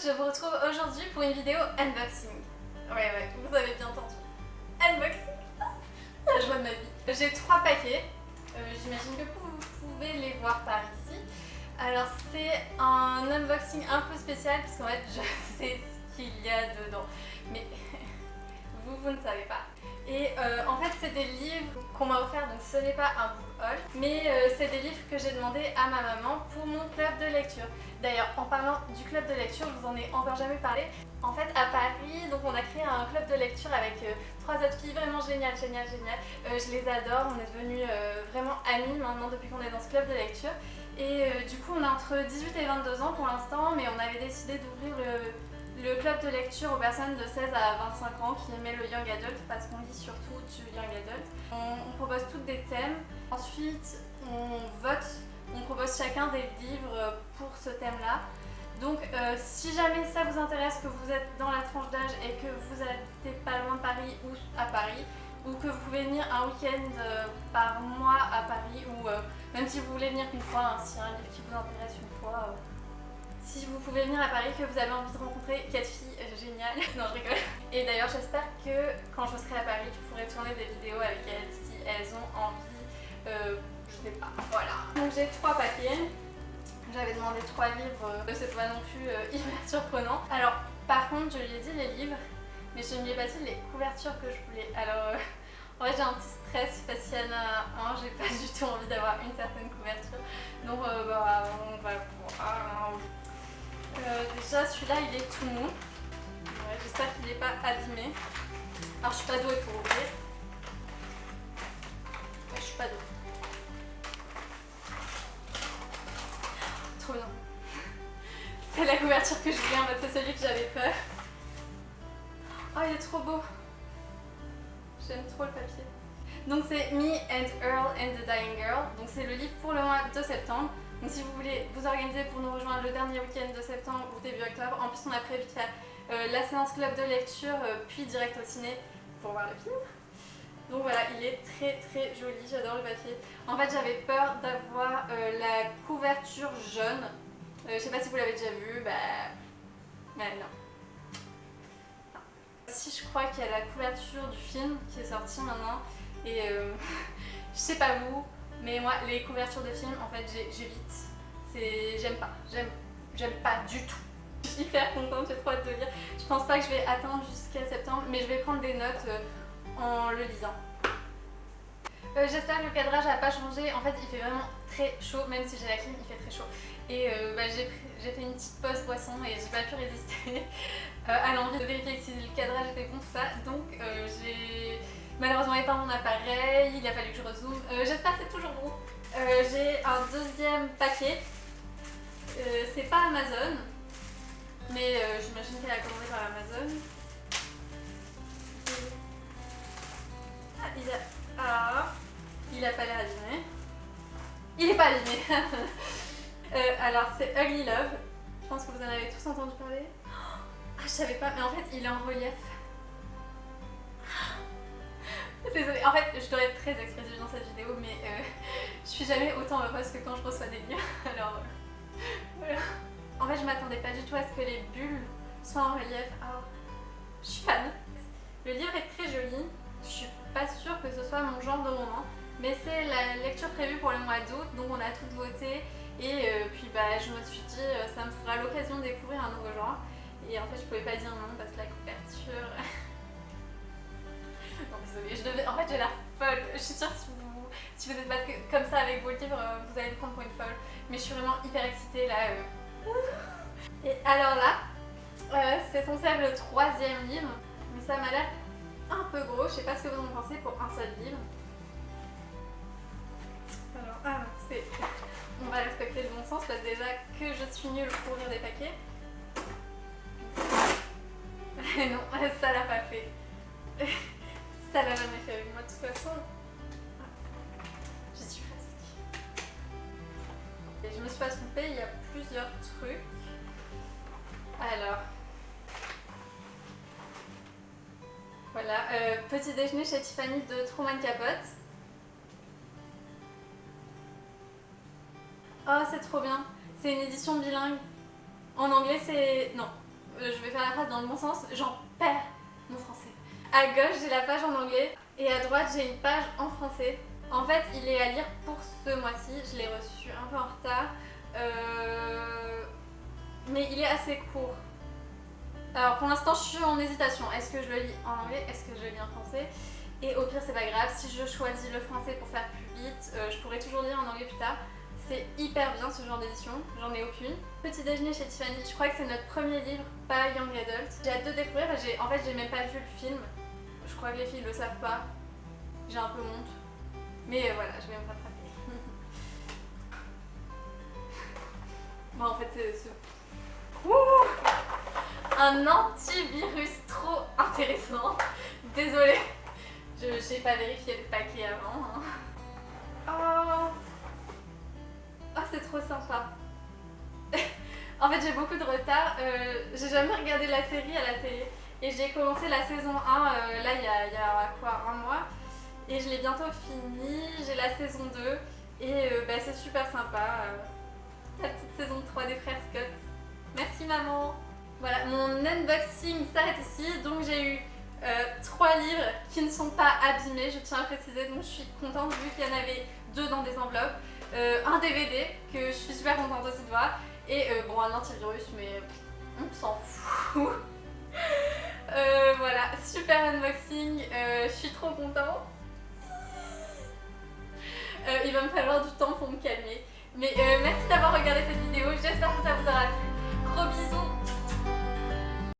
je vous retrouve aujourd'hui pour une vidéo unboxing. Ouais, vous avez bien entendu. Unboxing, la joie de ma vie. J'ai 3 paquets, j'imagine que vous pouvez les voir par ici. Alors c'est un unboxing un peu spécial puisqu'en fait je sais ce qu'il y a dedans. Mais vous ne savez pas. Et en fait c'est des livres qu'on m'a offert, donc ce n'est pas un book haul, mais c'est des livres que j'ai demandé à ma maman pour mon club de lecture. D'ailleurs en parlant du club de lecture, je vous en ai encore jamais parlé. En fait à Paris, donc on a créé un club de lecture avec 3 autres filles vraiment géniales. Je les adore, on est devenus vraiment amis maintenant depuis qu'on est dans ce club de lecture. Et du coup on a entre 18 et 22 ans pour l'instant, mais on avait décidé d'ouvrir le club de lecture aux personnes de 16 à 25 ans qui aimaient le young adult parce qu'on lit surtout du young adult. On propose toutes des thèmes, ensuite on vote, on propose chacun des livres pour ce thème-là. Donc si jamais ça vous intéresse, que vous êtes dans la tranche d'âge et que vous n'habitez pas loin de Paris ou à Paris, ou que vous pouvez venir un week-end par mois à Paris, ou même si vous voulez venir qu'une fois, hein, s'il y a un livre qui vous intéresse une fois, si vous pouvez venir à Paris, que vous avez envie de rencontrer 4 filles géniales. Non, je rigole. Et d'ailleurs, j'espère que quand je serai à Paris, je pourrai tourner des vidéos avec elles si elles ont envie. Je sais pas. Voilà. Donc j'ai 3 papiers. J'avais demandé 3 livres. C'est pas non plus hyper surprenant. Alors, par contre, je lui ai dit les livres, mais je ne lui ai pas dit les couvertures que je voulais. Alors, en fait, j'ai un petit stress parce qu'il y en a un, j'ai pas du tout envie d'avoir une certaine couverture. Donc, on va voir. Déjà celui-là il est tout mou, ouais, j'espère qu'il n'est pas abîmé. Alors je suis pas douée pour ouvrir, ouais, je suis pas douée. Trop bien. C'est la couverture que je voulais, en fait c'est celui que j'avais peur. Oh il est trop beau, j'aime trop le papier. Donc c'est Me and Earl and the Dying Girl, donc c'est le livre pour le mois de septembre. Donc si vous voulez vous organiser pour nous rejoindre le dernier week-end de septembre ou début octobre, en plus on a prévu de faire la séance club de lecture puis direct au ciné pour voir le film. Donc voilà, il est très joli, j'adore le papier. En fait j'avais peur d'avoir la couverture jaune. Je sais pas si vous l'avez déjà vu, mais non. Si je crois qu'il y a la couverture du film qui est sortie maintenant et je sais pas vous, mais moi, les couvertures de films, en fait, j'évite. J'aime pas du tout. Je suis hyper contente, j'ai trop hâte de lire. Je pense pas que je vais attendre jusqu'à septembre, mais je vais prendre des notes en le lisant. J'espère que le cadrage n'a pas changé. En fait, il fait vraiment très chaud, même si j'ai la clim, il fait très chaud. Et j'ai fait une petite pause boisson et j'ai pas pu résister à l'envie de vérifier si le cadrage était bon, tout ça. Donc, j'ai malheureusement éteint mon appareil, il a fallu que je rezoome. J'espère que c'est toujours bon. J'ai un deuxième paquet. C'est pas Amazon, mais j'imagine qu'elle a commandé par Amazon. Il a pas l'air abîmé. Il est pas abîmé. Alors c'est Ugly Love. Je pense que vous en avez tous entendu parler. Ah, je savais pas, mais en fait il est en relief. Désolée, en fait je dois être très expressive dans cette vidéo, mais je suis jamais autant heureuse que quand je reçois des livres. Alors voilà. En fait je m'attendais pas du tout à ce que les bulles soient en relief. Alors je suis fan. Le livre est très joli. Je suis pas sûre que ce soit mon genre de roman, mais c'est la lecture prévue pour le mois d'août, donc on a toutes voté. Et puis je me suis dit ça me fera l'occasion de découvrir un nouveau genre. Et en fait je pouvais pas dire non parce que la couverture... Non désolée, en fait j'ai l'air folle. Je suis sûre que si vous êtes pas comme ça avec vos livres, vous allez me prendre pour une folle. Mais je suis vraiment hyper excitée là. Et alors là, c'est censé être le 3e livre, mais ça m'a l'air un peu gros. Je sais pas ce que vous en pensez pour un seul livre. Alors, on va respecter le bon sens parce que déjà que je suis nulle pour ouvrir des paquets. Non, ça l'a pas fait. Ça l'a jamais fait avec moi de toute façon. J'y suis presque. Et je me suis pas trompée, il y a plusieurs trucs. Alors. Voilà, petit déjeuner chez Tiffany de Truman Capote. Oh, c'est trop bien. C'est une édition bilingue. En anglais, c'est... Non. je vais faire la phrase dans le bon sens, j'en perds mon français. À gauche, j'ai la page en anglais et à droite, j'ai une page en français. En fait, il est à lire pour ce mois-ci. Je l'ai reçu un peu en retard. Mais il est assez court. Alors pour l'instant, je suis en hésitation. Est-ce que je le lis en anglais? Est-ce que je le lis en français? Et au pire, c'est pas grave. Si je choisis le français pour faire plus vite, je pourrais toujours lire en anglais plus tard. C'est hyper bien ce genre d'édition, j'en ai aucune. Petit déjeuner chez Tiffany, je crois que c'est notre premier livre, pas Young Adult. J'ai hâte de découvrir, en fait j'ai même pas vu le film. Je crois que les filles le savent pas. J'ai un peu honte. Mais voilà, je vais me rattraper. Bon, en fait, un antivirus trop intéressant. Désolée, j'ai pas vérifié le paquet avant. Hein. Oh, c'est trop sympa. En fait, j'ai beaucoup de retard. J'ai jamais regardé la série à la télé. Et j'ai commencé la saison 1, là, il y a quoi, un mois. Et je l'ai bientôt fini. J'ai la saison 2. Et c'est super sympa. La petite saison 3 des frères Scott. Merci maman. Voilà, mon unboxing s'arrête ici. Donc j'ai eu 3 livres qui ne sont pas abîmés, je tiens à préciser. Donc je suis contente vu qu'il y en avait 2 dans des enveloppes. Un DVD que je suis super contente aussi de voir. Et bon, un antivirus, mais on s'en fout. Voilà, super unboxing. Je suis trop contente. Il va me falloir du temps pour me calmer. Mais merci d'avoir regardé cette vidéo, j'espère que ça vous aura plu. Gros bisous.